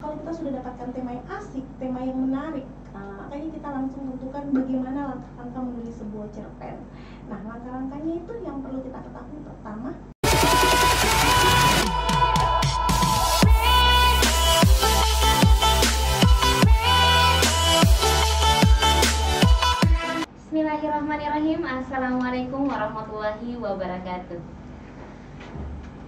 Kalau kita sudah dapatkan tema yang asik, tema yang menarik, makanya kita langsung tentukan bagaimana langkah-langkah menulis sebuah cerpen. Nah, langkah-langkahnya itu yang perlu kita ketahui. Pertama, Bismillahirrahmanirrahim. Assalamualaikum warahmatullahi wabarakatuh.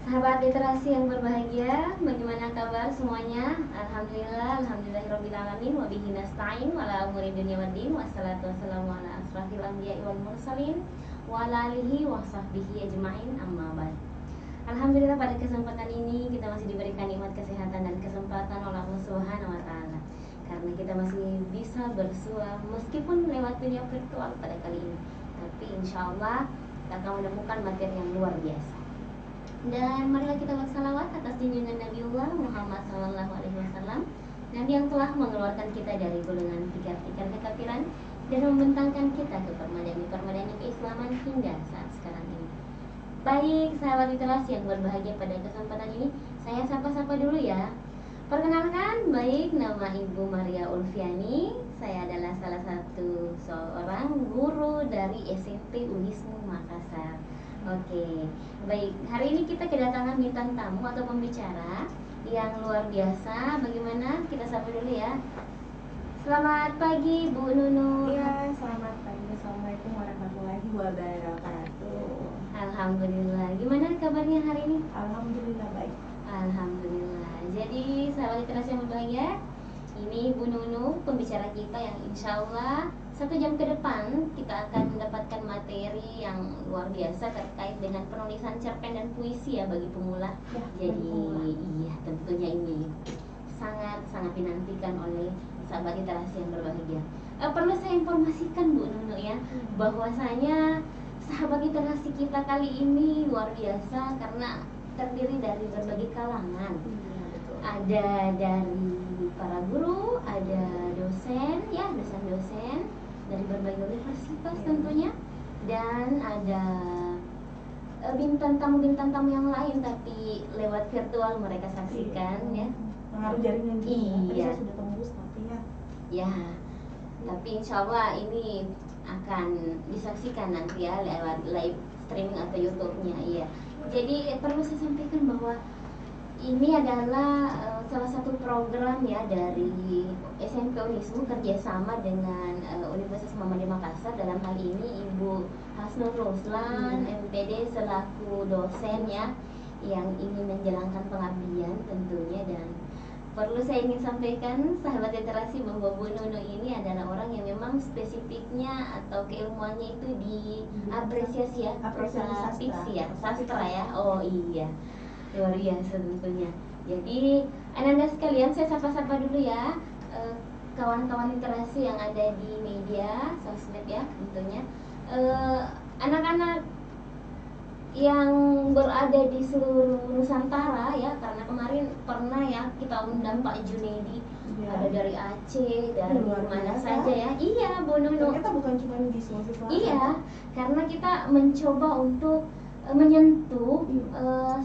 Sahabat literasi yang berbahagia, bagaimana kabar semuanya? Alhamdulillahirobbilalamin, wabihi nasta'in, wala umuri dunya waddin, wassalatu wassalamu ala asrafil anbiya'i wal mursalin, wa ala alihi wa sahbihi ajma'in, amma ba'd. Alhamdulillah, pada kesempatan ini kita masih diberikan nikmat kesehatan dan kesempatan oleh Allah Subhanahu wa taala. Karena kita masih bisa bersua meskipun lewat dunia virtual pada kali ini, tapi insya Allah kita akan menemukan materi yang luar biasa. Dan marilah kita bersalawat atas junjungan Nabiullah Muhammad SAW, Nabi yang telah mengeluarkan kita dari golongan tikar-tikar kekafiran dan membentangkan kita ke permadani-permadani keislaman hingga saat sekarang ini. Baik sahabat literasi yang berbahagia, pada kesempatan ini saya sapa-sapa dulu ya. Perkenalkan, baik, nama Ibu Maria Ulfiani. Saya adalah salah satu seorang guru dari SMP Unismu Makassar. Oke, baik. Hari ini kita kedatangan bintang tamu atau pembicara yang luar biasa. Bagaimana? Kita sapa dulu ya. Selamat pagi, Bu Nunu. ya, selamat pagi. Assalamualaikum warahmatullahi wabarakatuh. Alhamdulillah. Gimana kabarnya hari ini? Alhamdulillah baik. Alhamdulillah. Jadi sahabat literasi yang berbahagia, ini Bu Nunu pembicara kita yang insya Allah 1 jam ke depan kita akan mendapatkan materi yang luar biasa terkait dengan penulisan cerpen dan puisi ya bagi pemula. Ya, Jadi pemula. iya, tentunya ini sangat dinantikan oleh sahabat literasi yang berbahagia. Perlu saya informasikan Bu Nunu ya, bahwasanya sahabat literasi kita kali ini luar biasa karena terdiri dari berbagai kalangan. Iya, betul. Ada dari para guru, ada dosen ya, dosen-dosen dari berbagai universitas tentunya, dan ada bintang tamu yang lain tapi lewat virtual mereka saksikan ya. Pengaruh jaringan juga. Tadi Iya. saya sudah tembus tapi ya. Ya, tapi insya Allah ini akan disaksikan nanti ya lewat live streaming atau YouTube-nya. Iya. Jadi perlu saya sampaikan bahwa ini adalah salah satu program ya dari SMP Unismu kerjasama dengan Universitas Muhammadiyah Makassar. Dalam hal ini Ibu Hasnul Ruslan MPD selaku dosen ya, yang ingin menjalankan pengabdian tentunya. Dan perlu saya ingin sampaikan sahabat literasi bahwa Bu Nunu ini adalah orang yang memang spesifiknya atau keilmuannya itu diapresiasi ya, prosa fiksi ya, sastra ya. Oh iya, luar biasa tentunya. Jadi anak-anak sekalian, saya sapa-sapa dulu ya kawan-kawan literasi yang ada di media sosmed ya tentunya. Anak-anak yang berada di seluruh Nusantara ya, karena kemarin pernah ya kita undang Pak Junedi, Ya. ada dari Aceh, dari Luar mana biasa. saja ya. Iya Bu Nunu. Ternyata bukan cuma di Sulawesi Selatan. Iya, karena kita mencoba untuk menyentuh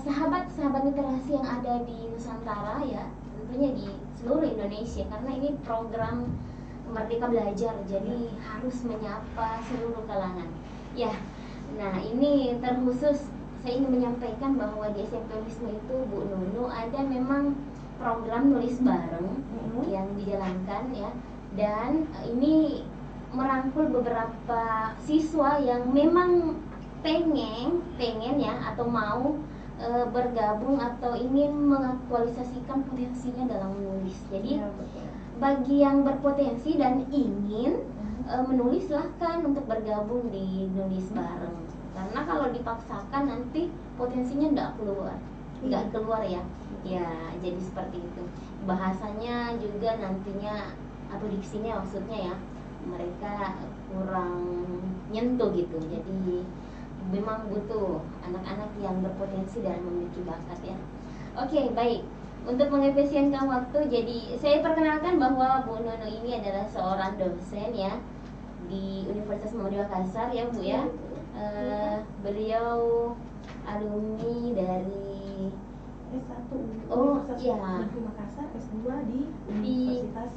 sahabat-sahabat literasi yang ada di Nusantara ya, tentunya di seluruh Indonesia, karena ini program Merdeka Belajar, jadi harus menyapa seluruh kalangan. Ya, nah ini terkhusus saya ingin menyampaikan bahwa di SMP Unismu itu Bu Nunu ada memang program nulis bareng yang dijalankan ya, dan ini merangkul beberapa siswa yang memang pengen ya atau mau bergabung atau ingin mengaktualisasikan potensinya dalam menulis. Jadi Ya, betul. bagi yang berpotensi dan ingin menulis, silahkan untuk bergabung di nulis bareng. Karena kalau dipaksakan nanti potensinya nggak keluar ya. Ya, jadi seperti itu. Bahasanya juga nantinya atau diksinya maksudnya ya, mereka kurang nyentuh gitu. Jadi memang butuh anak-anak yang berpotensi dan memiliki bakat ya. Oke, baik. Untuk mengefisienkan waktu, jadi saya perkenalkan bahwa Bu Nunu ini adalah seorang dosen ya di Universitas Muhammadiyah Makassar ya Bu ya. Beliau alumni dari S1 Oh, Universitas iya. Negeri Makassar, S2 di Universitas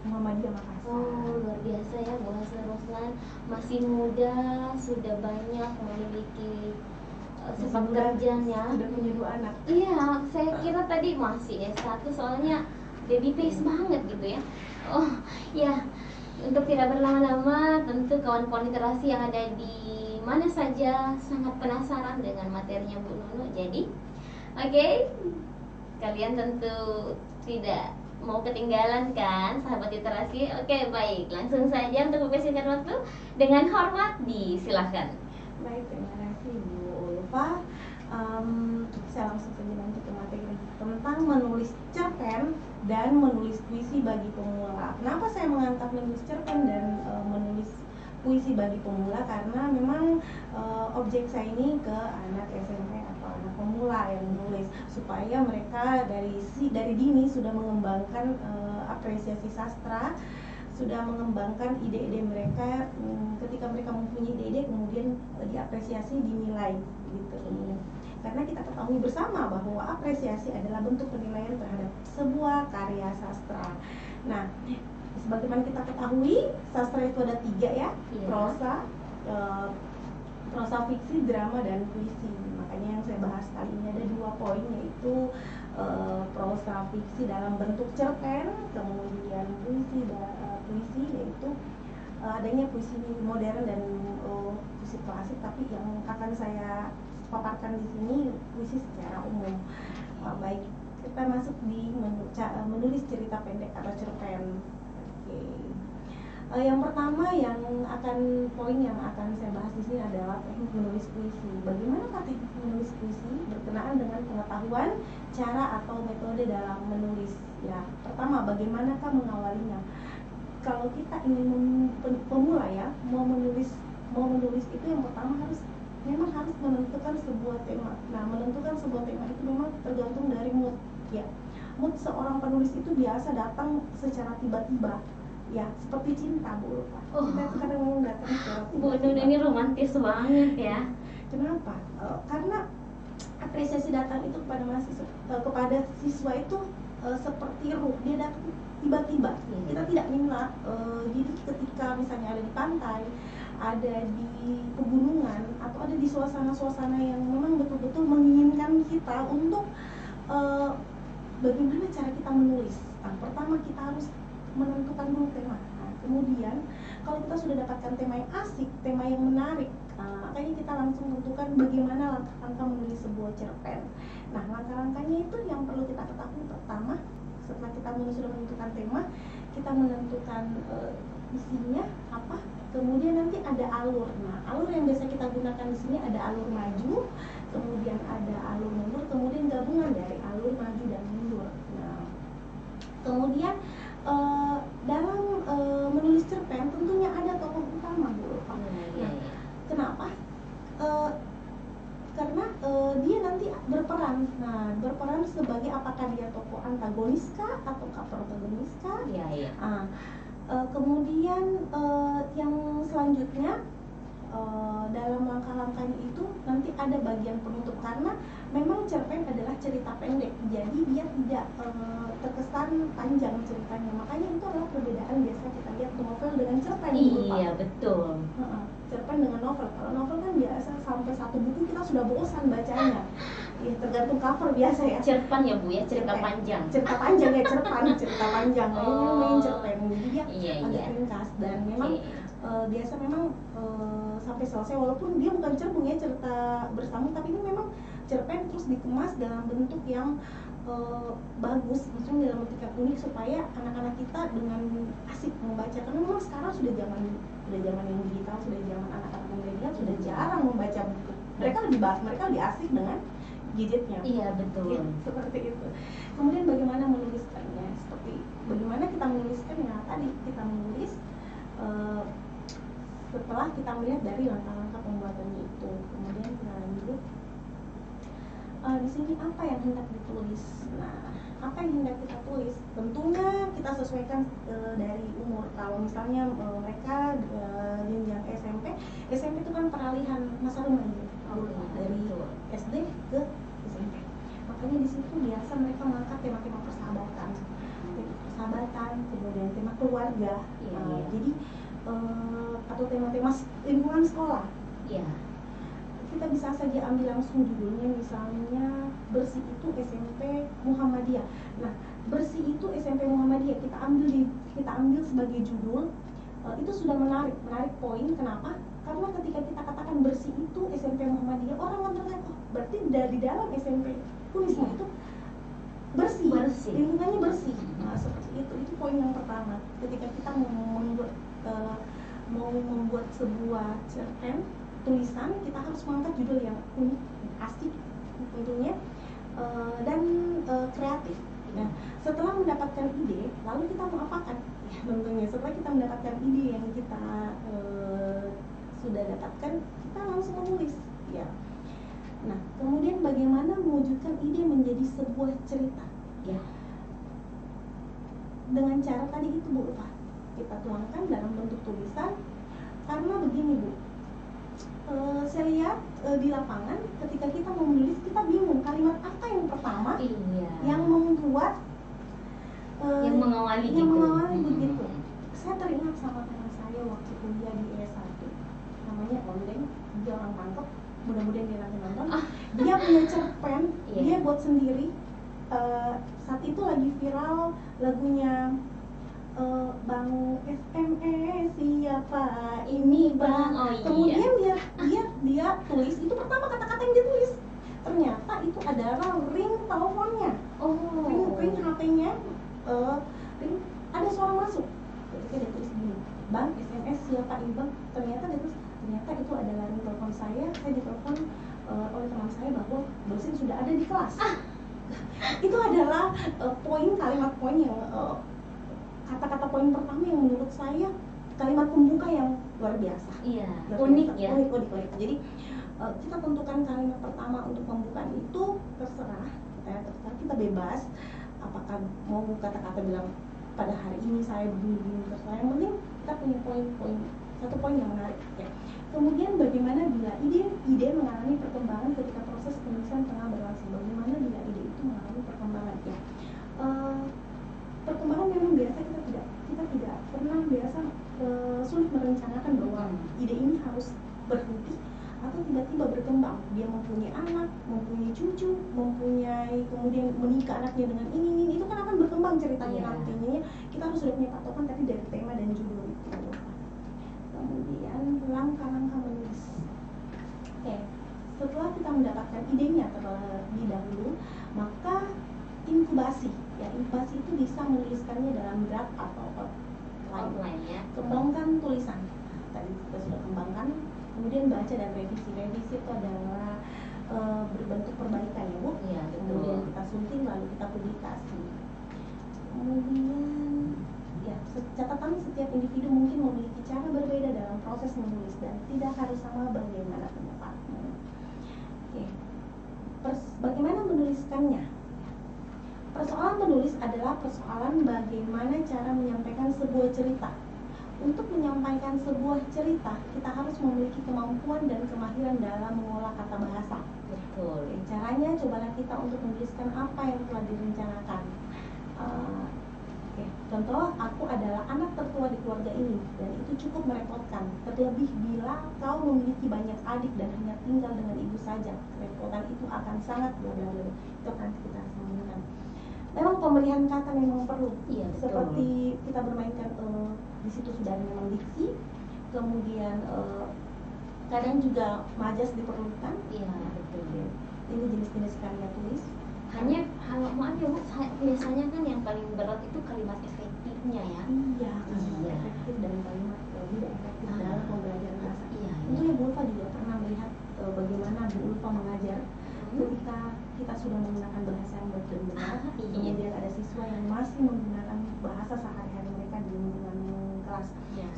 Muhammadiyah Makassar. Oh, luar biasa ya Bu Hasna Roslan, masih muda sudah banyak memiliki sepak terjang ya. Sudah punya 2 anak. Iya, saya kira tadi masih S1 soalnya baby face banget gitu ya. Oh, ya. Untuk tidak berlama-lama, tentu kawan-kawan literasi yang ada di mana saja sangat penasaran dengan materinya Bu Nunu. Jadi, oke, kalian tentu tidak mau ketinggalan kan, sahabat literasi? Oke, baik. Langsung saja untuk mempersingkat waktu, dengan hormat disilahkan. Baik, terima kasih Bu Ulfa. Saya langsung saja lanjut ke materi tentang menulis cerpen dan menulis puisi bagi pemula. Kenapa saya mengangkat menulis cerpen dan menulis puisi bagi pemula? Karena memang objek saya ini ke anak SMP atau anak pemula yang menulis, supaya mereka dari dini sudah mengembangkan apresiasi sastra, sudah mengembangkan ide-ide mereka. Ketika mereka mempunyai ide-ide, kemudian diapresiasi, dinilai gitu. Karena kita ketahui bersama bahwa apresiasi adalah bentuk penilaian terhadap sebuah karya sastra. Nah, sebagaimana kita ketahui, sastra itu ada 3 ya, prosa fiksi, drama, dan puisi. Makanya yang saya bahas kali ini ada 2 poin, yaitu prosa fiksi dalam bentuk cerpen, kemudian puisi yaitu adanya puisi modern dan puisi klasik, tapi yang akan saya paparkan di sini puisi secara umum. Baik, kita masuk di menulis cerita pendek atau cerpen. Oke. Yang pertama poin yang akan saya bahas di sini adalah teknik menulis puisi. Bagaimana teknik menulis puisi berkenaan dengan pengetahuan, cara atau metode dalam menulis. Ya, pertama, bagaimanakah mengawalinya? Kalau kita ingin pemula ya, mau menulis itu yang pertama memang harus menentukan sebuah tema. Nah, menentukan sebuah tema itu memang tergantung dari mood ya. Mood seorang penulis itu biasa datang secara tiba-tiba. Ya, seperti cinta, Bu. Cinta itu kadang memang datang secara tiba-tiba. Bu Nunu ini romantis banget ya. Kenapa? Karena apresiasi datang itu kepada siswa itu seperti ruh, dia datang tiba-tiba. Kita tidak minta. Jadi ketika misalnya ada di pantai, ada di pegunungan, atau ada di suasana-suasana yang memang betul-betul menginginkan kita untuk bagaimana cara kita menulis. Nah, pertama kita harus menentukan dulu tema. Nah, kemudian kalau kita sudah dapatkan tema yang asik, tema yang menarik, makanya kita langsung tentukan bagaimana langkah-langkah menulis sebuah cerpen. Nah, langkah-langkahnya itu yang perlu kita ketahui. Pertama, setelah kita sudah menentukan tema, kita menentukan isinya apa, kemudian nanti ada alur. Nah, alur yang biasa kita gunakan di sini ada alur maju, kemudian ada alur mundur, kemudian gabungan dari alur maju dan mundur. Nah, kemudian dalam menulis cerpen tentunya ada tokoh utama, Bu. Nah, kenapa? Karena dia nanti berperan. Nah, berperan sebagai apakah dia tokoh antagonis kah ataukah protagonis kah? Iya. Kemudian yang selanjutnya dalam langkah-langkahnya itu nanti ada bagian penutup, karena memang cerpen adalah cerita pendek, jadi dia tidak terkesan panjang ceritanya. Makanya itu adalah perbedaan biasa kita lihat novel dengan cerpen. Iya, betul. Cerpen dengan novel. Kalau novel kan biasa sampai 1 buku kita sudah bosan bacanya. Ya, tergantung cover biasa ya. Cerpen ya Bu ya, cerita panjang. Cerita panjang ya, cerita panjang. Ini main cerpen. Jadi dia agak ringkas dan memang biasa memang sampai selesai, walaupun dia bukan cerbung ya, cerita bersambung, tapi ini memang cerpen terus dikemas dalam bentuk yang bagus, maksudnya dalam bentuk yang unik supaya anak-anak kita dengan asik membaca. Karena memang sekarang sudah zaman yang digital, sudah zaman anak-anak milenial sudah jarang membaca buku. Mereka lebih asik dengan gadgetnya. Iya, betul. Ya, seperti itu. Kemudian bagaimana menuliskannya? Seperti bagaimana kita menuliskannya? Tadi kita menulis setelah kita melihat dari langkah-langkah pembuatannya itu. Kemudian kita lanjut. Di sini apa yang hendak ditulis? Nah, apa yang hendak kita tulis? Tentunya kita sesuaikan dari umur. Kalau misalnya mereka jenjang SMP itu kan peralihan masa remaja dari SD ke SMP. Maka Makanya di situ biasa mereka mengangkat tema-tema persahabatan, kemudian tema keluarga, jadi atau tema-tema lingkungan sekolah. Iya. Kita bisa saja ambil langsung judulnya, misalnya bersih itu SMP Muhammadiyah. Nah, bersih itu SMP Muhammadiyah kita ambil sebagai judul, itu sudah menarik poin. Kenapa? Karena ketika kita katakan bersih itu SMP Muhammadiyah, orang akan terlihat, oh berarti dari dalam SMP tulisnya itu bersih, lingkungannya bersih. Nah, seperti itu poin yang pertama. Ketika kita mau membuat sebuah cerpen tulisan, kita harus mengangkat judul yang unik, asik tentunya, dan kreatif. Nah, setelah mendapatkan ide, lalu kita mau apakan? Ya, tentunya setelah kita mendapatkan ide yang kita sudah dapatkan, kita langsung menulis. Ya. Nah, kemudian bagaimana mewujudkan ide menjadi sebuah cerita? Ya, dengan cara tadi itu Bu Ulfa, kita tuangkan dalam bentuk tulisan. Karena begini Bu, saya lihat di lapangan ketika kita mau menulis, kita bingung kalimat apa yang pertama yang membuat yang mengawali begitu. Saya teringat sama teman saya waktu kuliah di S1, namanya Ondeng, dia orang Pangkep, mudah-mudahan dia nanti nonton. Dia punya cerpen, dia buat sendiri. Saat itu lagi viral lagunya Bang SMS siapa ini Bang. Kemudian dia tulis, itu pertama kata-kata yang dia tulis, ternyata itu adalah ring teleponnya. Ring HP-nya, ring, ada suara masuk. Ketika dia tulis gini, Bang SMS siapa ini Bang, ternyata itu adalah ring telepon saya ditelepon oleh teman saya bahwa dosen sudah ada di kelas. Itu adalah kalimat poin yang kata-kata poin pertama yang menurut saya kalimat pembuka yang luar biasa. Iya, unik ya. Unik. Jadi kita tentukan kalimat pertama untuk pembukaan itu terserah kita bebas. Apakah mau kata-kata bilang pada hari ini saya begini terserah. Yang penting kita punya satu poin yang menarik. Ya. Kemudian bagaimana bila ide mengalami perkembangan ketika proses penulisan tengah berlangsung? Bagaimana bila ide itu mengalami perkembangan? Ya. Perkembangan memang biasa kita tidak pernah biasa sulit merencanakan bahwa ide ini harus berhenti atau tiba-tiba berkembang. Dia mempunyai anak, mempunyai cucu, kemudian menikah anaknya dengan ini itu kan akan berkembang ceritanya nantinya. Kita harus sudah punya patokan tadi dari tema dan judul itu. Kemudian langkah-langkah menulis. Setelah kita mendapatkan idenya terlebih dahulu, maka inkubasi. Ya, inkubasi itu bisa menuliskannya dalam draft atau outline. Kembangkan tulisan. Tadi kita sudah kembangkan. Kemudian baca dan revisi. Revisi itu adalah berbentuk perbaikan ya Bu. Iya, kemudian kita sunting lalu kita publikasi. Kemudian ya, catatan setiap individu mungkin memiliki cara berbeda dalam proses menulis dan tidak harus sama bagaimana pendapatnya. Bagaimana menuliskannya? Persoalan menulis adalah persoalan bagaimana cara menyampaikan sebuah cerita. Untuk menyampaikan sebuah cerita, kita harus memiliki kemampuan dan kemahiran dalam mengolah kata bahasa. Betul. Caranya, cobalah kita untuk menuliskan apa yang telah direncanakan. Contoh, aku adalah anak tertua di keluarga ini dan itu cukup merepotkan. Terlebih bila kau memiliki banyak adik dan hanya tinggal dengan ibu saja, kerepotan itu akan sangat blablabla. Itu akan kita sambungkan. Memang pemilihan kata memang perlu. Iya, seperti kita bermainkan di situ sudah memang diksi, kemudian kadang juga majas diperlukan. Iya, betul. Ini jenis-jenis karya tulis. Hanya maaf ya Bu, biasanya kan yang paling berat itu kalimat efektifnya ya. Iya, kalimat efektif dan kalimat tidak efektif dalam pembelajaran bahasa. Iya. Tentunya Bu Ulfa juga pernah melihat bagaimana Bu Ulfa mengajar ketika kita sudah menggunakan bahasa yang baik dan benar. Kemudian ada siswa yang masih menggunakan bahasa sehari-hari mereka di lingkungan kelas.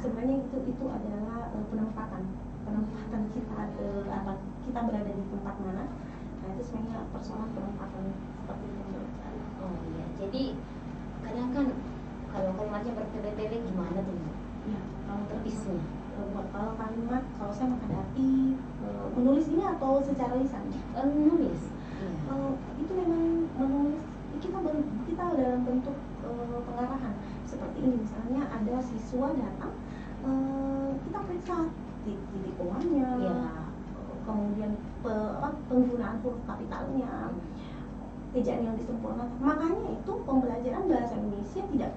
Sebenarnya itu adalah penempatan kita kita berada di tempat mana. Nah, itu sebenarnya persoalan penempatan seperti itu menurut saya. Oh iya, jadi kadang kan kalau kalimatnya bertele-tele gimana tuh? Ya, kalau terpisah. Kalau kalimat, kalau saya menghadapi menulis ini atau secara lisan? Menulis. Itu memang kita dalam bentuk pengarahan seperti ini. Misalnya ada siswa datang, kita periksa titik komanya, kemudian penggunaan huruf kapitalnya, ejaan yang disempurnakan. Makanya itu pembelajaran bahasa Indonesia tidak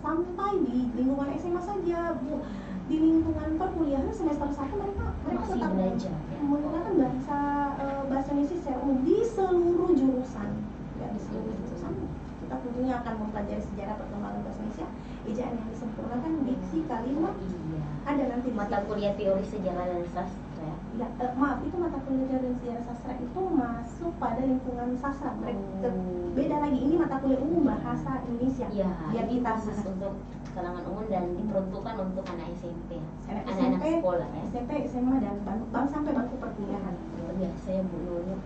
sampai di lingkungan SMA saja, Bu. Di lingkungan perkuliahan semester 1 mereka masih tetap belajar menggunakan bahasa Indonesia secara umum di seluruh jurusan. Ya, di seluruh jurusan kita tentunya akan mempelajari sejarah perkembangan bahasa Indonesia, ejaan yang disempurnakan, diksi, kalimat. Ada nanti mata kuliah teori sejarah dan sastra. Ya, maaf, itu mata kuliah dan sejarah sastra itu masuk pada lingkungan sastra. Beda lagi, ini mata kuliah umum bahasa Indonesia. Ya, biar kita khusus untuk kalangan umum dan diperuntukkan untuk anak SMP, anak-anak sekolah ya. SMP, SMA dan sampai bangku perkuliahan. Luar biasa ya Bu Nurul.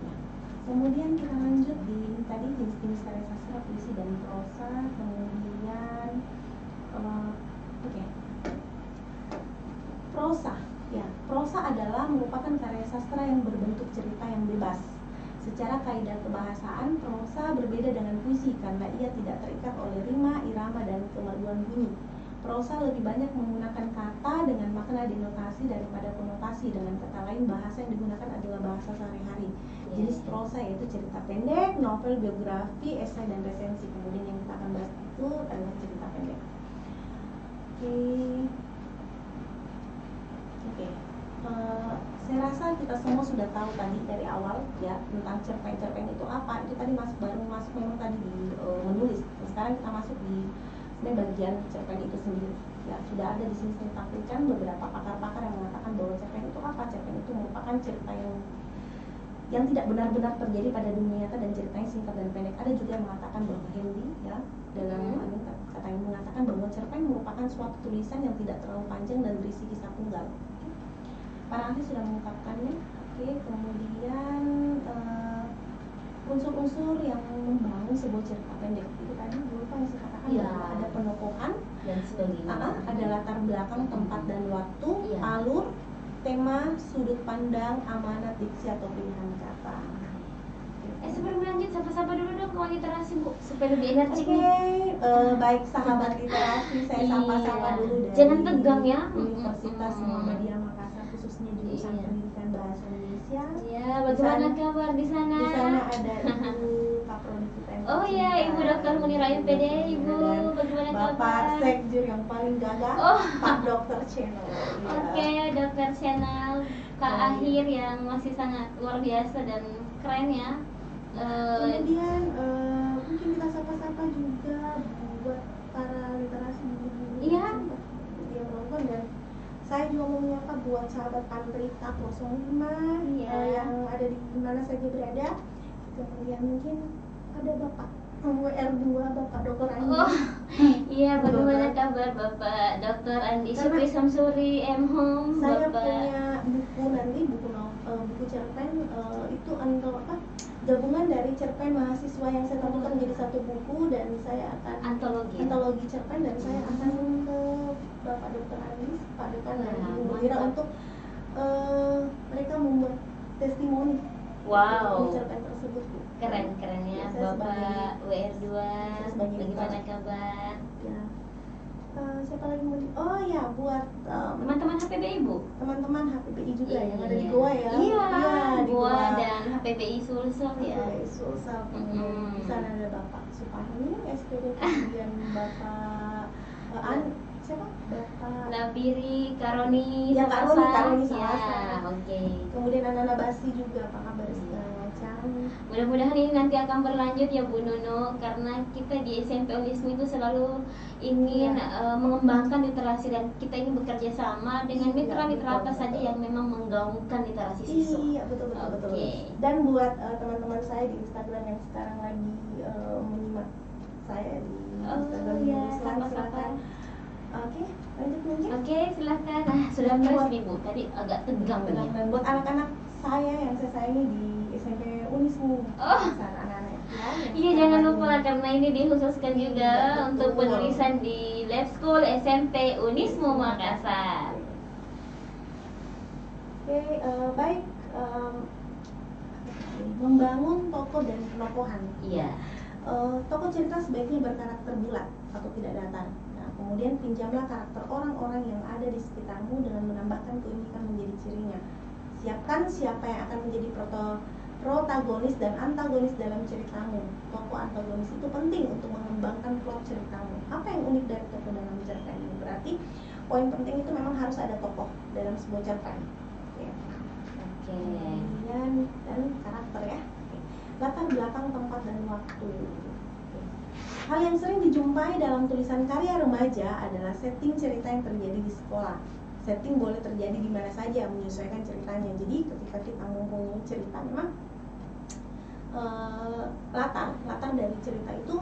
Kemudian kita lanjut di tadi jenis-jenis karya sastra, puisi dan prosa. Kemudian prosa. Ya, prosa adalah merupakan karya sastra yang berbentuk cerita yang bebas. Secara kaidah kebahasaan, prosa berbeda dengan puisi karena ia tidak terikat oleh rima, irama, dan kemaduan bunyi. Prosa lebih banyak menggunakan kata dengan makna denotasi daripada konotasi. Dengan kata lain, bahasa yang digunakan adalah bahasa sehari-hari. Jenis prosa yaitu cerita pendek, novel, biografi, esai, dan resensi. Kemudian yang kita akan bahas itu adalah cerita pendek. Saya rasa kita semua sudah tahu tadi dari awal ya tentang cerpen itu apa. Itu tadi baru masuk memang tadi di menulis. Sekarang kita masuk di bagian cerpen itu sendiri. Ya, sudah ada di sini saya tampilkan beberapa pakar-pakar yang mengatakan bahwa cerpen itu apa. Cerpen itu merupakan cerita yang tidak benar-benar terjadi pada dunia nyata dan ceritanya singkat dan pendek. Ada juga yang mengatakan bahwa Henry ya dalam kata yang mengatakan bahwa cerpen merupakan suatu tulisan yang tidak terlalu panjang dan berisi kisah tunggal. Para ahli sudah mengungkapkannya. Kemudian unsur-unsur yang membangun sebuah cerita pendek itu tadi dulu kan saya katakan bahwa ada penokohan dan sebagainya. Ada latar belakang, tempat dan waktu, alur, tema, sudut pandang, amanat, diksi atau pilihan kata. Sebelum lanjut, sapa-sapa dulu dong kawan literasi Bu, supaya lebih energik. Baik sahabat literasi, saya sapa-sapa dulu dari jangan tegang ya. Universitas Muhammadiyah Makassar, khususnya jurusan Pendidikan Bahasa Indonesia. Ya, bagaimana kabar di sana? Di sana ada Ibu Kaprodi kita. Oh iya, Ibu Dr. Munira MPD, Ibu. Bagaimana kabar? Bapak Sekjur yang paling gagah, Pak Dr. Channel. Oke, Dr. Channel, Kak Akhir yang masih sangat luar biasa dan keren ya. Kemudian mungkin kita sapa-sapa juga buat para literasi yang nonton, dan saya juga mau menyapa buat sahabat Pantrita 05 yang ada di mana saja berada. Kemudian mungkin ada Bapak WR2, Bapak Dr. Andi. Iya, bagaimana kabar Bapak Dr. Andi Syukri Samsuri M Home? Saya punya buku nanti, buku cerpen itu gabungan dari cerpen mahasiswa yang saya tentukan menjadi satu buku, dan saya akan antologi cerpen, dan saya akan ke Bapak Dr. Andi, Pak Dekan dan Ibu Munira untuk mereka membuat testimoni cerpen tersebut. Keren ya Bapak WR2, bagaimana kabar? Ya. Siapa lagi mau buat teman-teman HPBI Bu? Teman-teman HPBI juga yang ada di Goa ya. Iya, di Goa dan HPBI Sulsel ya. HPBI Sulsel. Di sana ada Bapak Supahmi SPD, kemudian Bapak siapa? Bapak Nabiri Karoni. Ya, Karoni ya. Oke. Kemudian anak-anak Basi juga, apa kabar segala macam. Mudah-mudahan ini nanti akan berlanjut ya Bu Nuno, karena kita di SMP Unismu itu selalu ingin mengembangkan literasi, dan kita ingin bekerja sama dengan mitra-mitra apa saja yang memang menggaungkan literasi siswa. Iya, betul. Dan buat teman-teman saya di Instagram yang sekarang lagi menyimak saya di Instagram, silakan. Oke, lanjut mungkin. Oke, silakan. Sudah beres nih Bu, tadi agak tegang ya. Dan buat anak-anak saya yang saya sayangi di SMP Unismu, anak-anak iya, jangan lupa karena ini dikhususkan juga untuk penulisan di Lab School SMP Unismu Makassar. Oke, baik. Membangun tokoh dan penokohan. Iya. Tokoh cerita sebaiknya berkarakter bulat atau tidak datar. Nah, kemudian pinjamlah karakter orang-orang yang ada di sekitarmu dengan menambahkan keunikan menjadi cirinya. Siapkan siapa yang akan menjadi protagonis dan antagonis dalam ceritamu. Tokoh antagonis itu penting untuk mengembangkan plot ceritamu. Apa yang unik dari tokoh dalam cerpen ini? Berarti poin penting itu memang harus ada tokoh dalam sebuah cerpen. Oke. Kemudian dan karakter ya. Oke. Latar belakang, tempat dan waktu. Oke. Hal yang sering dijumpai dalam tulisan karya remaja adalah setting cerita yang terjadi di sekolah. Setting boleh terjadi di mana saja, menyesuaikan ceritanya. Jadi ketika kita mempunyai cerita, memang latar dari cerita itu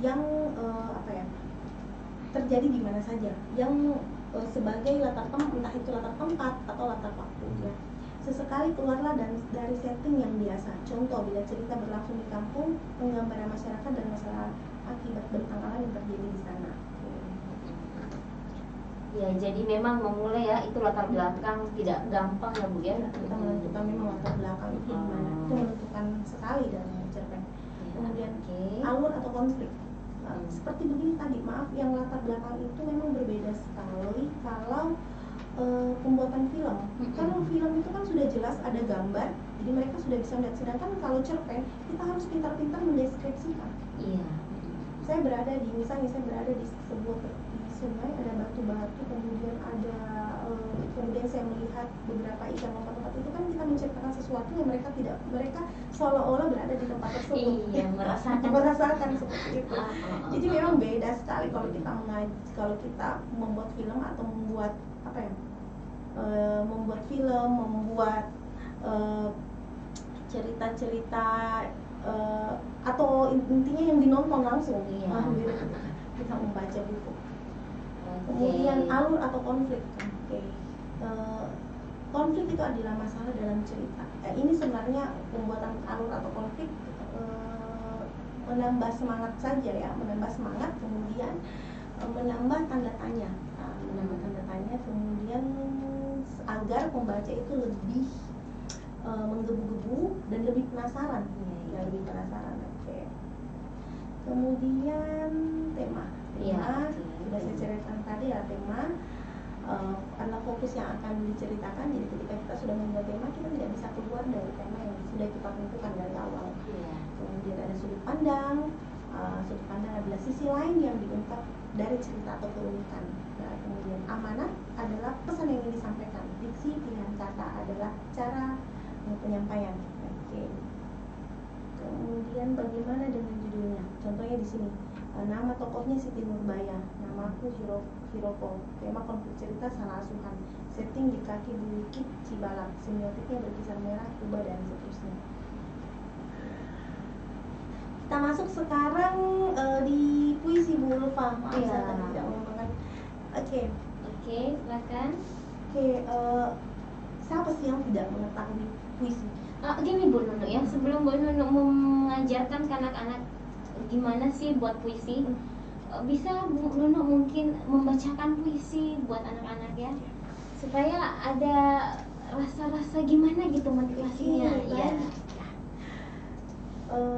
yang terjadi di mana saja, yang sebagai latar tempat, entah itu latar tempat atau latar waktu ya. Sesekali keluarlah dari setting yang biasa. Contoh, bila cerita berlangsung di kampung, penggambaran masyarakat dan masalah akibat bentang alam yang terjadi di sana. Ya, jadi memang memulai ya itu latar belakang tidak gampang ya Bu ya. Kita menentukan memang latar belakang itu gimana, itu menentukan sekali dalam cerpen. Kemudian alur atau konflik. Seperti begini tadi, maaf, yang latar belakang itu memang berbeda sekali kalau pembuatan film. Kalau film itu kan sudah jelas ada gambar, jadi mereka sudah bisa melihat. Sedangkan kalau cerpen kita harus pintar-pintar mendeskripsikan. Iya. Saya berada di sebuah sungai, ada batu-batu, kemudian kemudian saya melihat beberapa ikan lompat-lompat. Itu kan kita menceritakan sesuatu yang mereka seolah-olah berada di tempat tersebut. Iya, merasakan seperti itu. Jadi memang beda sekali kalau kita membuat film atau membuat membuat cerita-cerita atau intinya yang dinonton langsung. Kita membaca buku. Kemudian alur atau konflik. Konflik itu adalah masalah dalam cerita. Ini sebenarnya pembuatan alur atau konflik menambah semangat saja ya, menambah semangat, kemudian menambah tanda tanya, kemudian agar pembaca itu lebih menggebu-gebu dan lebih penasaran. Oke. Kemudian tema. Sudah saya ceritakan tadi ya, tema adalah fokus yang akan diceritakan. Jadi ketika kita sudah membuat tema, kita tidak bisa keluar dari tema yang sudah kita tentukan dari awal. Kemudian ada sudut pandang. Sudut pandang adalah sisi lain yang diungkap dari cerita atau keunikan. Nah, kemudian amanat adalah pesan yang ingin disampaikan. Diksi, pilihan kata adalah cara penyampaian. Oke. Kemudian bagaimana dengan judulnya? Contohnya di sini. Nama tokohnya Siti Nurbaya, namaku Hiroko. Tema konflik cerita salah asuhan. Setting di kaki Bukit Cibalak. Semiotiknya berkisar merah, Kuba dan seterusnya. Kita masuk sekarang di puisi Bu Ulfa. Maaf saya tadi tidak mengembangkan. Oke, silakan. Siapa sih yang tidak mengetahui puisi? Gini Bu Nunu ya, sebelum Bu Nunu mengajarkan ke anak-anak gimana sih buat puisi, bisa Bu Nunu mungkin membacakan puisi buat anak-anak ya, supaya ada rasa-rasa gimana gitu motivasinya.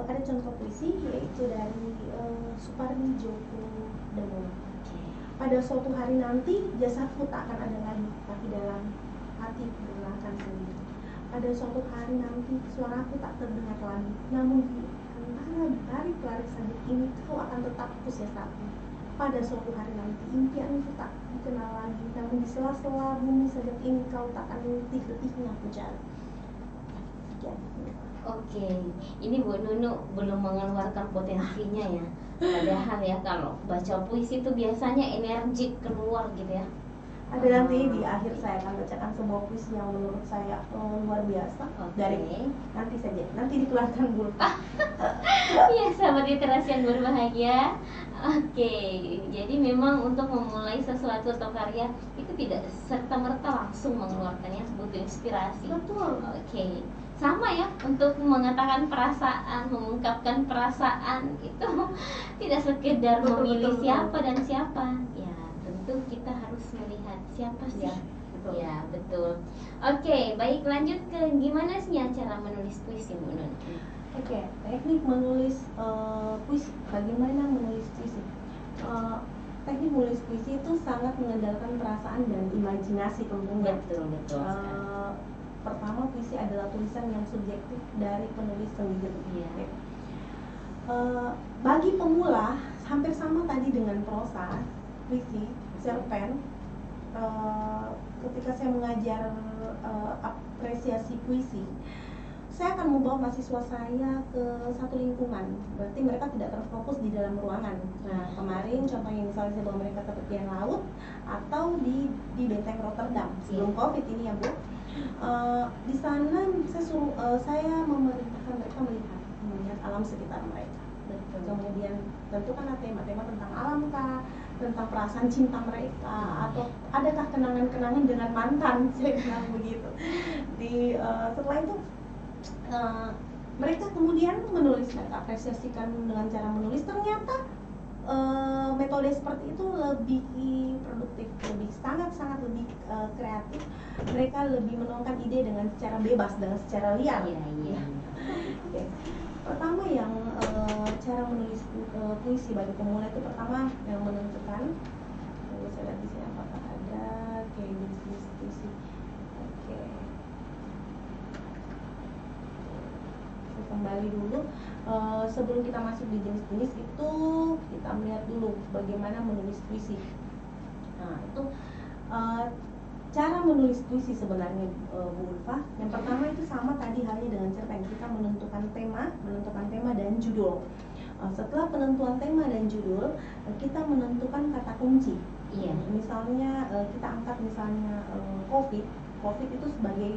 Ada contoh puisi yaitu dari Supardi Djoko Damono. Pada suatu hari nanti jasadku tak akan ada lagi, tapi dalam hati berlakan sendiri. Pada suatu hari nanti suaraku tak terdengar lagi, namun di antara tarik-tarik sabit ini kau akan tetap kusiasati. Pada suatu hari nanti impianku tak dikenal lagi, namun di sela-sela bumi sedap ini kau tak akan letih-letihnya aku cari. Oke, ini Bu Nunu belum mengeluarkan potensinya ya. Padahal ya kalau baca puisi itu biasanya energik keluar gitu ya. Ada nanti di akhir saya akan bacakan sebuah puisi yang menurut saya luar biasa. Dari nanti dikeluarkan dulu. Iya, sahabat literasi yang berbahagia. Oke, jadi memang untuk memulai sesuatu atau karya itu tidak serta-merta langsung mengeluarkannya, butuh inspirasi. Betul. Oke. Sama ya, untuk mengatakan perasaan, mengungkapkan perasaan itu tidak sekedar memilih siapa dan siapa. Ya, tentu kita harus melihat siapa sih. Ya, betul. Oke, baik, lanjut ke gimana sih cara menulis puisi, Bu Nun? Oke, teknik menulis puisi. Bagaimana menulis puisi? Teknik menulis puisi itu sangat mengandalkan perasaan dan imajinasi tentunya. Betul. Pertama, puisi adalah tulisan yang subjektif dari penulis sendiri. Iya. Bagi pemula, hampir sama tadi dengan prosa, puisi, cerpen. Ketika saya mengajar apresiasi puisi, saya akan membawa mahasiswa saya ke satu lingkungan, berarti mereka tidak terfokus di dalam ruangan. Nah, kemarin contohnya misalnya saya bawa mereka ke tepian laut atau di Benteng Rotterdam sebelum COVID ini ya Bu. Di sana saya memerintahkan mereka melihat alam sekitar mereka. Betul. Kemudian tentukan tema tentang alam kah, tentang perasaan cinta mereka, atau adakah kenangan-kenangan dengan mantan, saya bilang begitu. Setelah itu mereka kemudian menulis, mereka apresiasikan dengan cara menulis. Ternyata metode seperti itu lebih produktif, sangat lebih kreatif. Mereka lebih menuangkan ide dengan secara bebas dan secara liar. Iya. Okay. Pertama yang cara menulis puisi bagi pemula itu pertama yang menentukan. Saya lihat di sini apakah ada jenis puisi. Oke. Saya kembali dulu. Sebelum kita masuk di jenis-jenis itu, kita melihat dulu bagaimana menulis puisi. Nah, itu cara menulis puisi sebenarnya Bu Ulfa. Yang pertama itu sama tadi halnya dengan cerpen. Kita menentukan tema dan judul. Setelah penentuan tema dan judul, kita menentukan kata kunci. Iya. Misalnya kita angkat misalnya COVID itu sebagai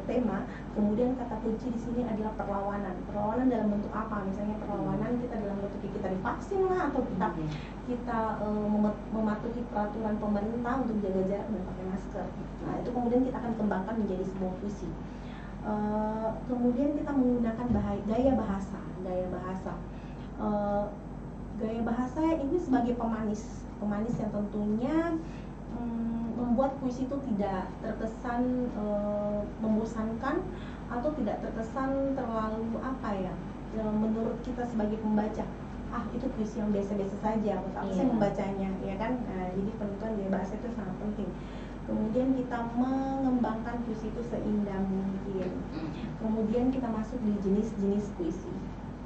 tema. Kemudian kata kunci di sini adalah perlawanan. Perlawanan dalam bentuk apa? Misalnya perlawanan kita dalam bentuk kita divaksin lah, atau kita mematuhi peraturan pemerintah untuk jaga jarak dan pakai masker. Nah, itu kemudian kita akan kembangkan menjadi sebuah puisi. Kemudian kita menggunakan gaya bahasa. Gaya bahasa ini sebagai pemanis yang tentunya membuat puisi itu tidak terkesan membosankan atau tidak terkesan terlalu menurut kita sebagai pembaca, itu puisi yang biasa-biasa saja, tapi saya membacanya, ya kan. Nah, jadi penentuan gaya bahasa itu sangat penting. Kemudian kita mengembangkan puisi itu seindah mungkin. Kemudian kita masuk di jenis-jenis puisi.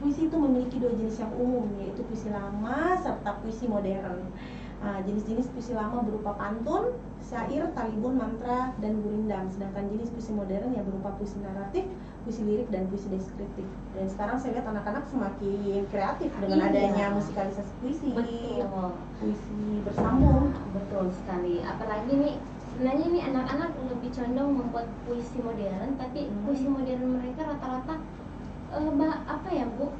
Puisi itu memiliki dua jenis yang umum, yaitu puisi lama serta puisi modern. Jenis-jenis puisi lama berupa pantun, syair, talibun, mantra, dan gurindam. Sedangkan jenis puisi modern yang berupa puisi naratif, puisi lirik, dan puisi deskriptif. Dan sekarang saya lihat anak-anak semakin kreatif dengan adanya musikalisasi puisi. Betul. Puisi bersambung. Betul sekali. Apalagi nih, sebenarnya nih anak-anak lebih condong membuat puisi modern, tapi puisi modern mereka rata-rata Bu,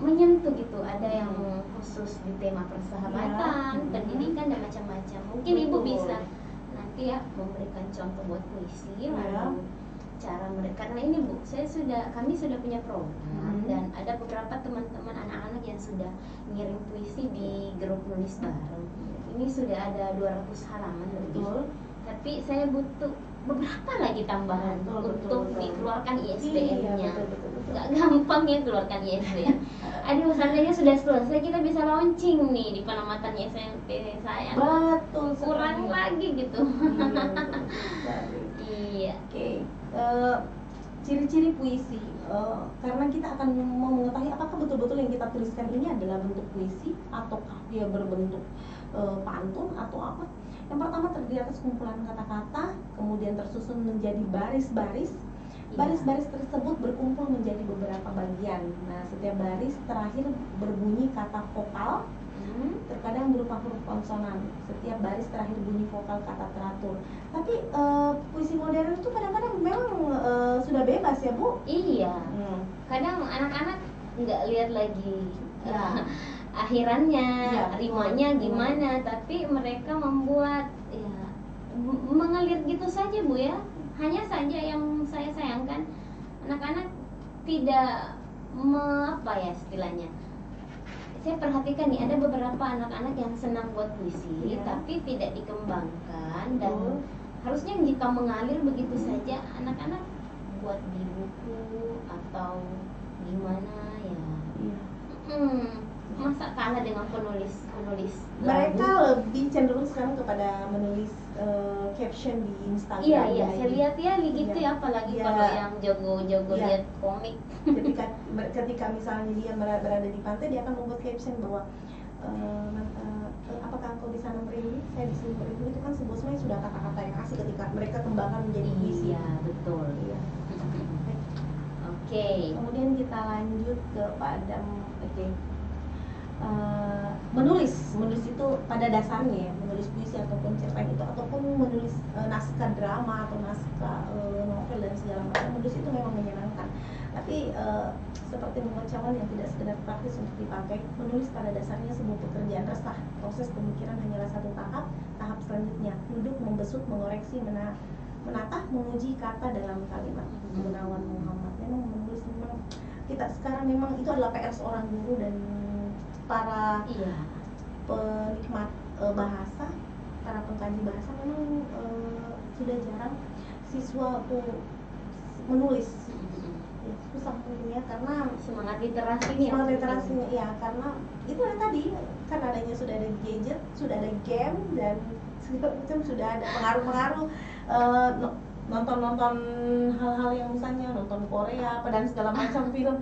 menyentuh gitu. Ada yang khusus di tema persahabatan, pendidikan, dan macam-macam. Mungkin Ibu bisa nanti memberikan contoh buat puisi, lalu cara mereka. Karena ini Bu, kami sudah punya program, dan ada beberapa teman-teman anak-anak yang sudah ngirim puisi di grup nulis bareng. Ini sudah ada 200 halaman lebih. Tapi saya butuh beberapa lagi tambahan untuk dikeluarkan ISBN-nya. Nggak gampang ya keluarkan ISBN. Aduh, seandainya sudah selesai kita bisa launching nih di penamatan SMP saya. Betul. Kurang lagi gitu. Iya. Oke. Ciri-ciri puisi. Karena kita akan mau mengetahui apakah betul-betul yang kita tuliskan ini adalah bentuk puisi ataukah dia berbentuk pantun atau apa. Yang pertama terdiri atas kumpulan kata-kata, kemudian tersusun menjadi baris-baris. Baris-baris tersebut berkumpul menjadi beberapa bagian. Nah, setiap baris terakhir berbunyi kata vokal, terkadang berupa huruf konsonan. Setiap baris terakhir bunyi vokal kata teratur. Tapi puisi modern itu kadang-kadang memang sudah bebas ya Bu? Iya. Kadang anak-anak nggak lihat lagi akhirannya, rimanya gimana, tapi mereka membuat mengalir gitu saja Bu ya. Hanya saja yang saya sayangkan, anak-anak tidak istilahnya. Saya perhatikan nih, ada beberapa anak-anak yang senang buat puisi, tapi tidak dikembangkan. Dan harusnya jika mengalir begitu saja, anak-anak buat di buku atau gimana ya? Iya. Masa kalah dengan penulis Mereka lagu? lebih cenderung sekarang kepada menulis caption di Instagram. Iya, saya lihat ya gitu Iya. ya, apalagi Iya. kalau yang jago-jago Iya. lihat komik. ketika misalnya dia berada di pantai, dia akan membuat caption bahwa apakah engkau di sana merindu, saya di sini merindu. Itu kan sebenarnya sudah kata-kata yang asik ketika mereka kembangkan menjadi puisi. Iya, betul. Iya. Oke. Kemudian kita lanjut kepada menulis itu pada dasarnya ya, menulis puisi ataupun cerpen itu, ataupun menulis naskah drama atau naskah novel dan segala macam, menulis itu memang menyenangkan. Tapi seperti mengucapkan yang tidak sekedar praktis untuk dipakai, menulis pada dasarnya sebuah pekerjaan resah. Proses pemikiran hanyalah satu tahap selanjutnya duduk, membesut, mengoreksi, menatah, menguji kata dalam kalimat. Gunawan Muhammad. Memang menulis, memang kita sekarang memang itu adalah PR seorang guru dan para penikmat bahasa, para pengkaji bahasa. Memang sudah jarang siswa tuh menulis. Ya, susah mungkin ya, karena semangat literasinya ya, karena itu yang tadi kan adanya sudah ada gadget, sudah ada game, dan segala macam, sudah ada pengaruh-pengaruh nonton hal-hal yang misalnya nonton Korea apa dan segala macam film.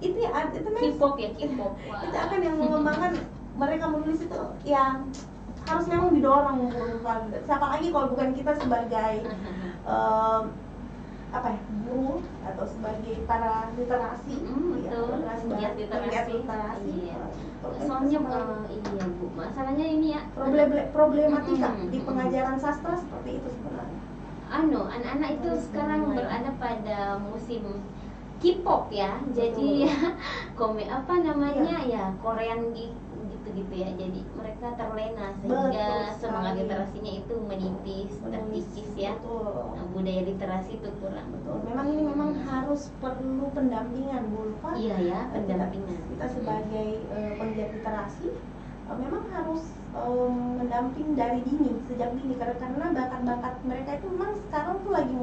Itu K-pop ya, K-pop. Itu akan yang mengembangkan mereka menulis itu ya, harus memang didorong. Siapa lagi kalau bukan kita sebagai guru atau sebagai para literasi, literasi. Soalnya iya Bu, masalahnya ini ya, problematika di pengajaran sastra seperti itu sebenarnya. Anak-anak itu sekarang berada pada musim K-pop ya, jadi ya komik ya Korean gitu ya, jadi mereka terlena sehingga semangat literasinya itu menipis, terkikis ya. Budaya literasi itu kurang. Betul. Memang harus perlu pendampingan Bu Lupa. Iya ya, pendampingan. Kita sebagai penggiat literasi memang harus mendamping dari dini, sejak dini, karena bakat-bakat mereka itu memang sekarang tuh lagi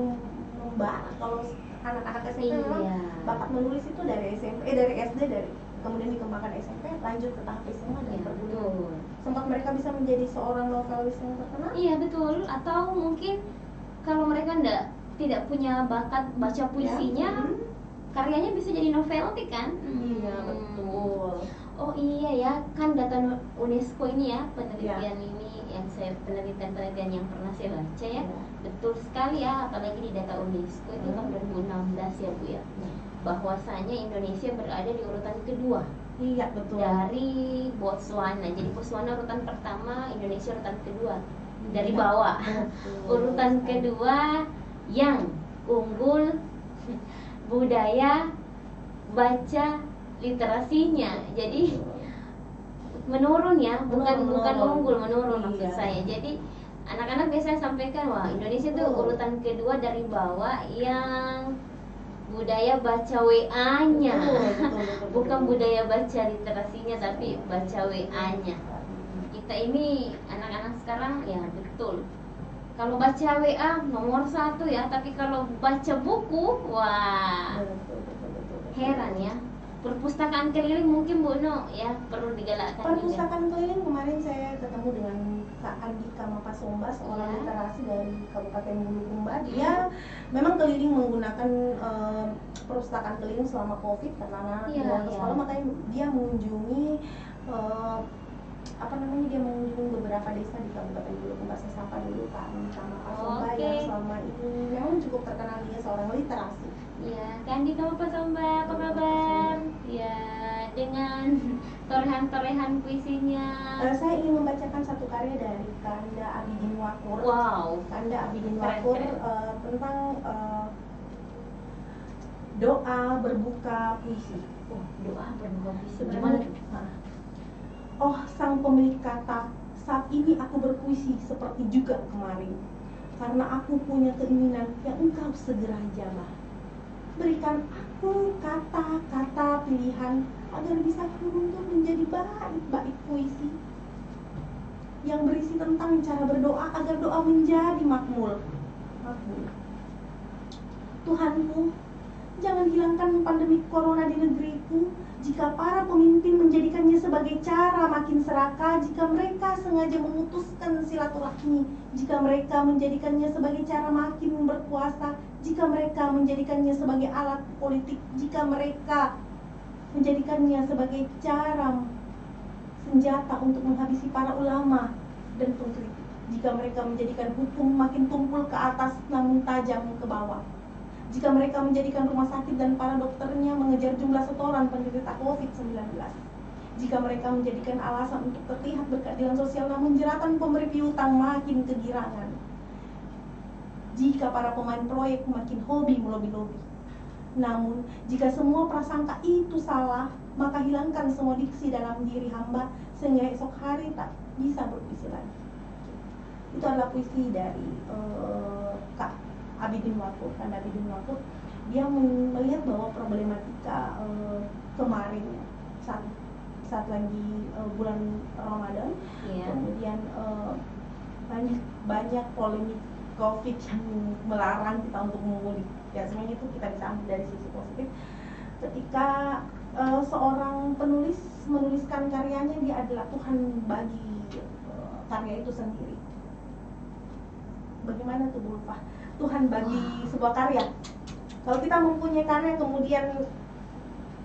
membara. Kalau anak-anak SMP memang bakat menulis itu dari SMP, dari SD, kemudian dikembangkan SMP, lanjut ke tahap SMA dan perguruan. Sempat mereka bisa menjadi seorang novelis yang terkenal. Iya betul. Atau mungkin kalau mereka tidak punya bakat baca puisinya, karyanya bisa jadi novelty kan? Iya betul. Oh iya ya, kan data UNESCO ini ya, penelitian ini yang penelitian yang pernah saya baca ya, betul sekali ya, apalagi di data UNESCO itu tahun 2016 ya Bu ya, bahwasanya Indonesia berada di urutan kedua. Iya betul. Dari Botswana, jadi Botswana urutan pertama, Indonesia urutan kedua dari bawah. Urutan kedua yang unggul budaya baca literasinya, jadi menurun ya, bukan unggul, menurun maksud saya. Jadi anak-anak biasanya sampaikan, wah Indonesia tuh urutan kedua dari bawah yang budaya baca WA-nya, bukan budaya baca literasinya, tapi baca WA-nya. Kita ini anak-anak sekarang ya betul, kalau baca WA nomor 1 ya, tapi kalau baca buku, wah heran ya. Perpustakaan keliling mungkin Bu No ya perlu digalakkan. Perpustakaan keliling, kemarin saya ketemu dengan Kak Andika Mapasomba, seorang literasi dari Kabupaten Bulukumba. Dia memang keliling menggunakan perpustakaan keliling selama COVID karena anak ke sekolah, makanya dia mengunjungi dia mengunjungi beberapa desa di Kabupaten Bulukumba. Saya sapa dulu Kak Andika Mapasomba yang selama ini memang cukup terkenal, dia seorang literasi. Ya, Kak Andika Mapasomba, apa kabar? Ya, dengan torehan-torehan puisinya. Saya ingin membacakan satu karya dari Kanda Abidin Wakur. Wow. Kanda Abidin Wakur tentang doa berbuka puisi. Doa berbuka puisi. Gimana? Oh sang pemilik kata, saat ini aku berpuisi seperti juga kemarin, karena aku punya keinginan yang engkau segera jamah. Berikan aku kata-kata pilihan agar bisa kuruntur menjadi bait-bait puisi yang berisi tentang cara berdoa agar doa menjadi makbul. Tuhanku, Jangan hilangkan pandemi corona di negeriku. Jika para pemimpin menjadikannya sebagai cara makin serakah, jika mereka sengaja memutuskan silaturahmi, jika mereka menjadikannya sebagai cara makin berkuasa, jika mereka menjadikannya sebagai alat politik, jika mereka menjadikannya sebagai cara senjata untuk menghabisi para ulama dan pengkritik, jika mereka menjadikan hukum makin tumpul ke atas namun tajam ke bawah, jika mereka menjadikan rumah sakit dan para dokternya mengejar jumlah setoran penderita COVID-19, jika mereka menjadikan alasan untuk terlihat berkeadilan sosial namun jeratan pemberi piutang makin kegirangan, jika para pemain proyek makin hobi melobi-lobi. Namun, jika semua prasangka itu salah, maka hilangkan semua diksi dalam diri hamba sehingga esok hari tak bisa berpuisi lagi. Itu adalah puisi dari Kak Abidin Wakut. Dia melihat bahwa problematika kemarin saat lagi bulan Ramadan, kemudian banyak polemik COVID yang melarang kita untuk mudik. Ya sebenarnya itu kita bisa ambil dari sisi positif. Ketika seorang penulis menuliskan karyanya, dia adalah Tuhan bagi karya itu sendiri. Bagaimana tuh Bu Ulfa? Tuhan bagi sebuah karya. Kalau kita mempunyai karya, kemudian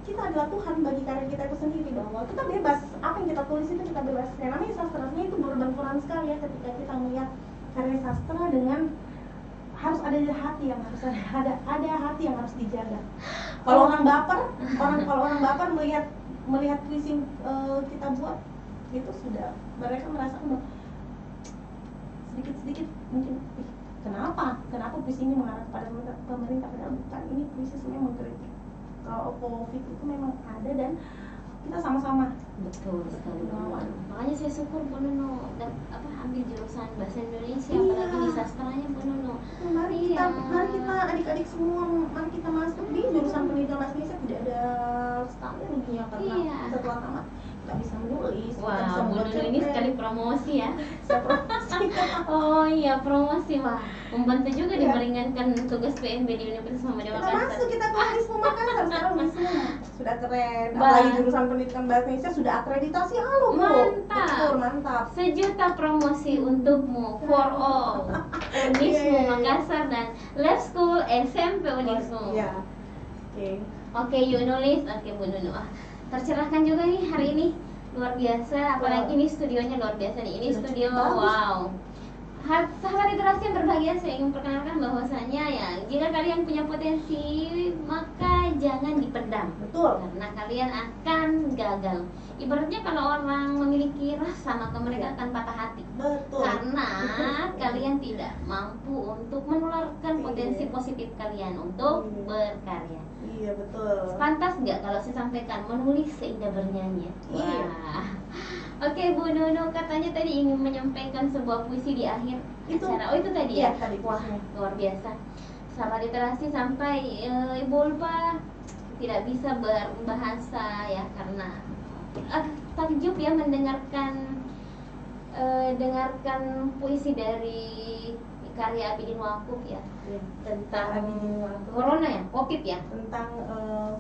kita adalah Tuhan bagi karya kita itu sendiri, bahwa kita bebas, apa yang kita tulis itu kita bebas. Yang namanya sastranya itu berbenturan sekali ya, ketika kita melihat karya sastra dengan harus ada hati yang harus ada hati yang harus dijaga. Kalau orang baper melihat puisi kita buat itu sudah mereka merasa sedikit mungkin kenapa puisi ini mengarah kepada pemerintah, padahal bukan. Ini puisi sebenarnya mengkritik kalau COVID itu memang ada dan kita sama-sama betul sekali melawan. Makanya saya syukur Bu Nuno ambil jurusan bahasa Indonesia, apalagi di sastranya Bu Nuno. Mari kita adik-adik semua, mari kita masuk di jurusan pendidikan bahasa Indonesia. Tidak ada standar dunia karena setelah tamat kita bisa menulis. Wah, Bu Nuno ini sekali promosi ya. Saya promosi. Oh iya, promosi. Wah, membantu juga meringankan tugas PMB di Universitas Muhammadiyah Makassar. Kita tulis Makassar sekarang sudah keren. Apalagi jurusan pendidikan bahasa Indonesia sudah akreditasi. Halo Bu. Mantap. Betul, mantap. Sejuta promosi untukmu, for all. Unismu Makassar dan Lab School SMP Unismu. Iya. Oke, yuk nulis. Oke Bu Nuno. Tercerahkan juga nih hari ini, luar biasa. Apalagi ini studionya luar biasa nih. Ini studio, wow. Sahabat literasi yang berbahagia, saya ingin perkenalkan bahwasanya ya, jika kalian punya potensi maka jangan dipendam. Betul. Karena kalian akan gagal. Ibaratnya kalau orang memiliki rasa, maka mereka akan patah hati. Betul. Karena kalian tidak mampu untuk menularkan potensi positif kalian untuk berkarya. Iya, betul. Pantas nggak kalau saya sampaikan menulis seindah bernyanyi? Iya. Wah. Oke, Bu Nuno katanya tadi ingin menyampaikan sebuah puisi di akhir acara. Oh, itu tadi ya? Tadi. Wah, luar biasa. Sahabat literasi sampai Ibu Ulfa tidak bisa berbahasa ya, karena takjub ya mendengarkan puisi dari karya Abidin Wakut ya, tentang corona ya, COVID ya, tentang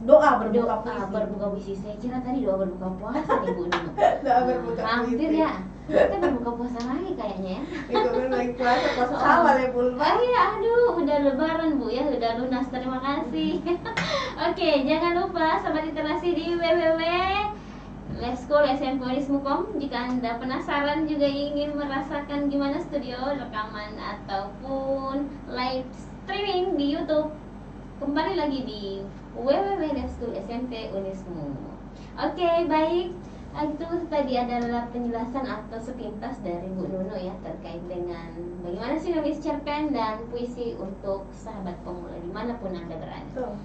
doa berbuka puisi. Saya kira tadi doa berbuka puasa nih Bu Nuno. Doa berbuka hampir puisi. Ya, kita berbuka puasa lagi kayaknya ya. Itu kan lagi puasa awal ya Bu. Iya, aduh, udah lebaran Bu ya, udah lunas, terima kasih. Oke, jangan lupa sahabat literasi di Let's School SMP Unismu.com. Jika Anda penasaran juga ingin merasakan gimana studio rekaman ataupun live streaming di YouTube, kembali lagi di www.letschool.smp Unismu. Oke, baik. Itu tadi adalah penjelasan atau sepintas dari Bu Nuno ya, terkait dengan bagaimana sih nulis cerpen dan puisi untuk sahabat pemula dimanapun Anda berada.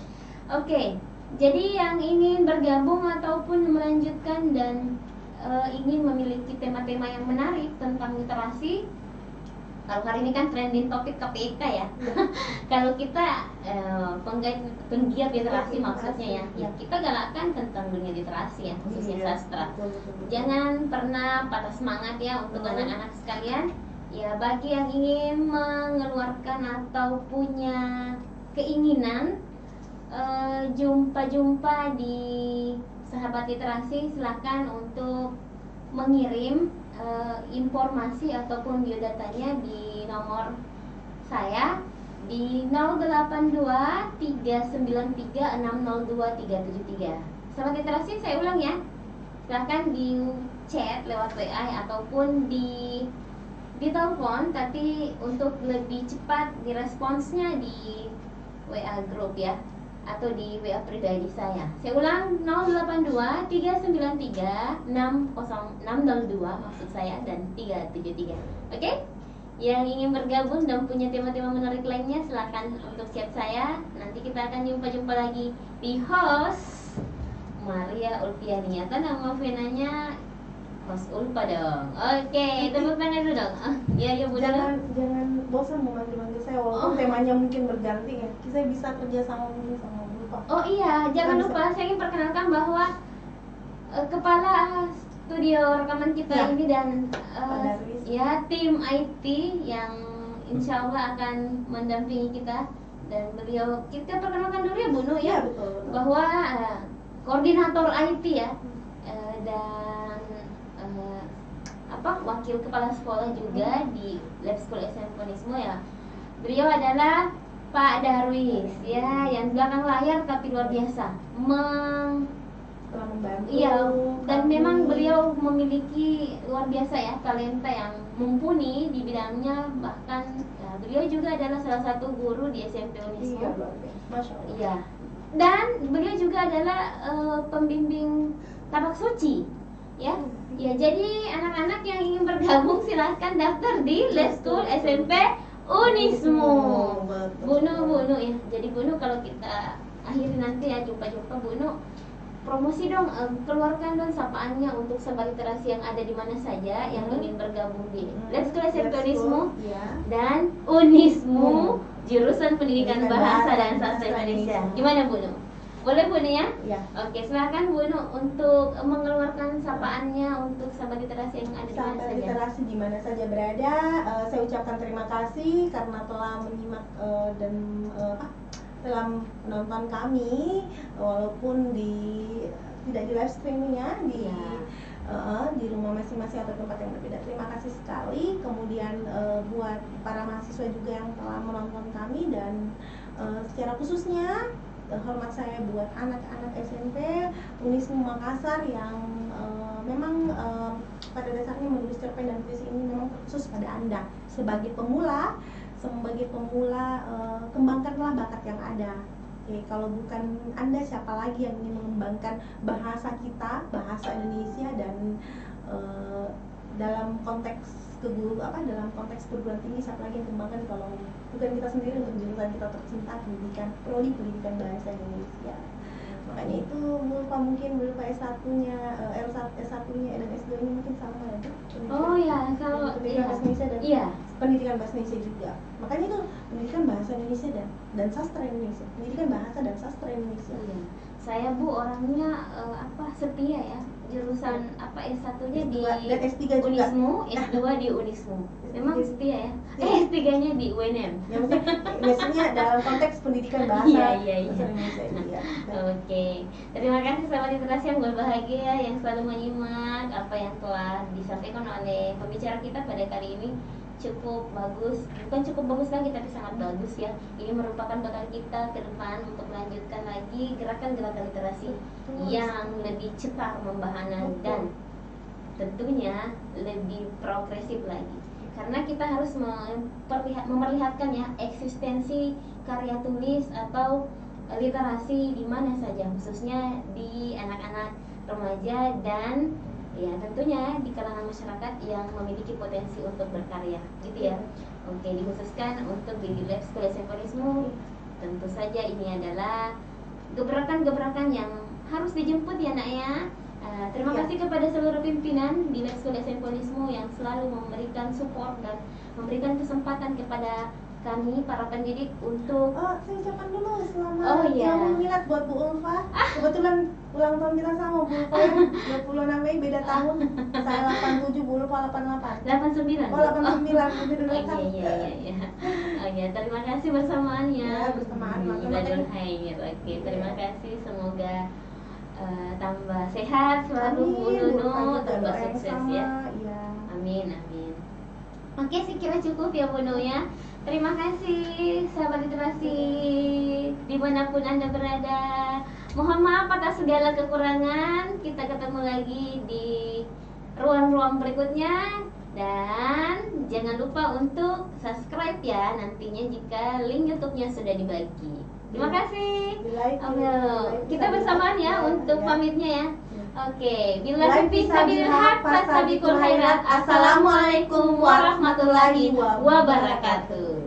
Oke. Jadi yang ingin bergabung ataupun melanjutkan dan ingin memiliki tema-tema yang menarik tentang literasi, kalau hari ini kan trending topik KPK ya. Kalau kita penggiat literasi maksudnya ya, kita galakkan tentang dunia literasi ya, khususnya sastra. Jangan pernah patah semangat ya untuk anak-anak sekalian. Ya, bagi yang ingin mengeluarkan atau punya keinginan jumpa-jumpa di Sahabat Literasi, silahkan untuk mengirim informasi ataupun biodatanya di nomor saya di 082393602 Sahabat Literasi, saya ulang ya, silahkan di chat lewat WA ataupun di telepon, tapi untuk lebih cepat diresponsnya di WA grup ya, atau di WA pribadi saya. Saya ulang, 08239360602 maksud saya, dan 373. Oke? Yang ingin bergabung dan punya tema-tema menarik lainnya, silakan untuk chat saya. Nanti kita akan jumpa lagi di host Maria Ulfiani, atau nama venanya host Ulfa dong. Oke, tepuk tangan dulu dong. Ya Bu. Jangan bosan memanggil saya, walaupun temanya mungkin berganti ya. Saya bisa kerja sama mungkin sama Ulfa. Oh iya, jangan lupa saya ingin perkenalkan bahwa kepala studio rekaman kita ini dan ya tim IT yang insya Allah akan mendampingi kita, dan beliau kita perkenalkan dulu ya Bu Nu ya, betul. Bahwa koordinator IT ya, dan wakil kepala sekolah juga di Lab School Esenfonisme ya. Beliau adalah Pak Darwis ya, yang belakang layar tapi luar biasa telah membantu. Iya, dan memang beliau memiliki luar biasa ya talenta yang mumpuni di bidangnya. Bahkan ya, beliau juga adalah salah satu guru di SMP Unismo. Iya, Masya Allah. Iya. Dan beliau juga adalah pembimbing tabak suci. Ya, jadi anak-anak yang ingin bergabung silahkan daftar di Lab School SMP Unismo. Bu Nu ya. Jadi Bu Nu, kalau kita akhiri nanti ya jumpa Bu Nu, promosi dong, keluarkan dong sapaannya untuk sahabat literasi yang ada di mana saja yang ingin bergabung di Lab School SMP Unismo dan Unismo jurusan Pendidikan Bahasa dan Sastra Indonesia. Gimana Bu Nu? Boleh Bu Nu ya? Ya. Oke, silakan Bu Nu untuk mengeluarkan sapaannya untuk sahabat literasi yang ada di mana saja. Literasi di mana saja berada, saya ucapkan terima kasih karena telah menyimak dan telah menonton kami, walaupun tidak di live streaming ya, di rumah masing-masing atau tempat yang berbeda. Terima kasih sekali. Kemudian buat para mahasiswa juga yang telah menonton kami, dan secara khususnya hormat saya buat anak-anak SMP Unismo Makassar yang memang pada dasarnya menulis cerpen dan puisi ini memang terkhusus pada Anda sebagai pemula. Kembangkanlah bakat yang ada. Oke, kalau bukan Anda, siapa lagi yang ingin mengembangkan bahasa kita, bahasa Indonesia, dan dalam konteks dalam konteks perguruan tinggi, siapa lagi yang kembangkan kalau bukan kita sendiri untuk jurusan kita tercinta, pendidikan bahasa Indonesia. Makanya itu mungkin berupa S1-nya, S1-nya dan S2-nya mungkin sama ya, Bu? Oh ya, kalau pendidikan bahasa Indonesia dan pendidikan bahasa Indonesia juga. Makanya itu pendidikan bahasa Indonesia dan sastra Indonesia. Pendidikan bahasa dan sastra Indonesia. Iya. Saya Bu orangnya setia ya. Jurusan S1-nya di Unismo, S2 di Unismo. Memang setia ya. S3-nya di UNM. Ya mungkin biasanya dalam konteks pendidikan bahasa Indonesia. Oke. Terima kasih sahabat literasi yang berbahagia yang selalu menyimak apa yang telah disampaikan oleh pembicara kita pada kali ini. Cukup bagus, bukan cukup bagus lagi tapi sangat bagus ya. Ini merupakan bekal kita ke depan untuk melanjutkan lagi gerakan-gerakan literasi yang lebih cepat membahana dan tentunya lebih progresif lagi. Karena kita harus memperlihatkan ya eksistensi karya tulis atau literasi di mana saja, khususnya di anak-anak remaja dan ya tentunya di kalangan masyarakat yang memiliki potensi untuk berkarya gitu ya. Oke, dikhususkan untuk di Lab School Esenfonisme, tentu saja ini adalah gebrakan-gebrakan yang harus dijemput ya nak ya. Terima kasih kepada seluruh pimpinan di Lab School Esenfonisme yang selalu memberikan support dan memberikan kesempatan kepada kami para pendidik untuk saya ucapkan dulu selamat Yaumul Milad buat Bu Ulfa. Kebetulan ulang tahun kita sama Bu Ulfa ya, 26 Mei beda tahun. Saya 87, Bu lupa 88. 89. Oh 89 itu dulu Oh kan. iya. Oh ya, terima kasih bersamaannya. Ya, bersamaan, makasih. Badrun Khair. Oke, terima kasih. Semoga tambah sehat selalu Bu Amin, Nunu, kita tambah doa yang sukses sama, ya. ya. Amin. Oke, saya kira cukup ya Bu Nunu ya. Terima kasih sahabat literasi dimanapun Anda berada. Mohon maaf atas segala kekurangan. Kita ketemu lagi di ruang-ruang berikutnya. Dan jangan lupa untuk subscribe ya nantinya jika link YouTube-nya sudah dibagi. Terima kasih. Kita bersamaan ya untuk pamitnya ya. Oke, billahi fisabilil haq fastabiqul khairat. Assalamualaikum warahmatullahi wabarakatuh.